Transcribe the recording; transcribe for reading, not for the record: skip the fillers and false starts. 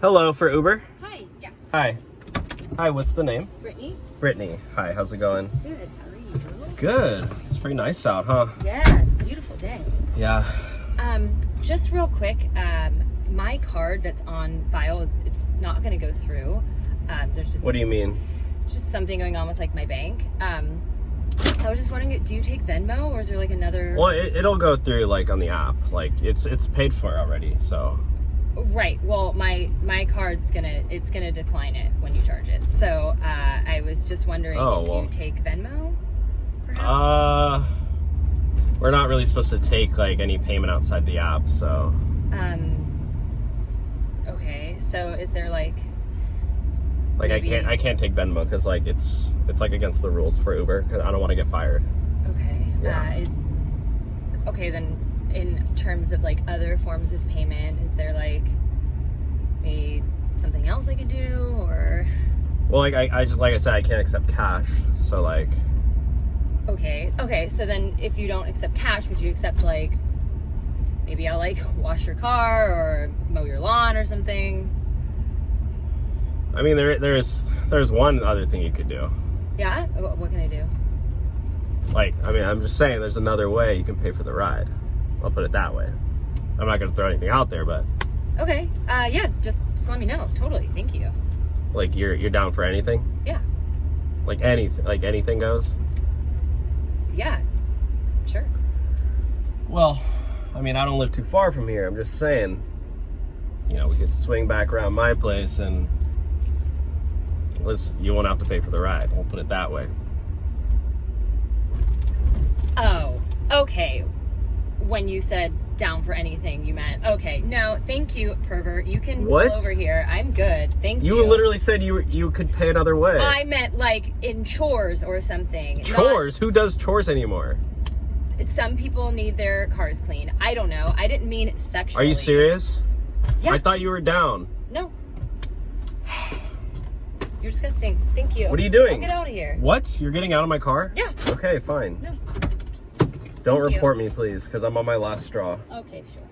Hello, for Uber? Hi, yeah. Hi. Hi, what's the name? Brittany? Brittany. Hi, how's it going? Good, how are you? Good. It's pretty nice out, huh? Yeah, it's a beautiful day. Yeah. Just real quick, my card that's on file it's not gonna go through. There's just What do you mean? just something going on with like my bank. I was just wondering, do you take Venmo or is there like another? Well, it'll go through like on the app. Like it's paid for already, so. Right. Well, my card's gonna decline it when you charge it. So I was just wondering if you take Venmo, perhaps. We're not really supposed to take like any payment outside the app, so. Okay. So is there like? Like I can't take Venmo because like it's like against the rules for Uber because I don't want to get fired. Okay. Yeah. Okay then. In terms of like other forms of payment, is there like maybe something else I could do or? Well, like I just like I said, I can't accept cash, so like. Okay. So then, if you don't accept cash, would you accept like maybe I'll like wash your car or mow your lawn or something? I mean, there's one other thing you could do. Yeah. What can I do? Like, I mean, I'm just saying, there's another way you can pay for the ride. I'll put it that way. I'm not gonna throw anything out there, but. Okay. Yeah. Just let me know. Totally. Thank you. Like you're down for anything? Yeah. Like anything goes? Yeah. Sure. Well, I mean, I don't live too far from here. I'm just saying, you know, we could swing back around my place and you won't have to pay for the ride. We'll put it that way. Oh, okay. When you said down for anything, you meant, okay, no, thank you, pervert. You can What? pull over here. I'm good. Thank you. You literally said you could pay another way. I meant like in chores or something. Chores? Who does chores anymore? Some people need their cars clean. I don't know. I didn't mean sexually. Are you serious? Yeah. I thought you were down. No. You're disgusting. Thank you. What are you doing? I'll get out of here. What? You're getting out of my car? Yeah. Okay, fine. No. Don't Thank you. report me, please, because I'm on my last straw. Okay, sure.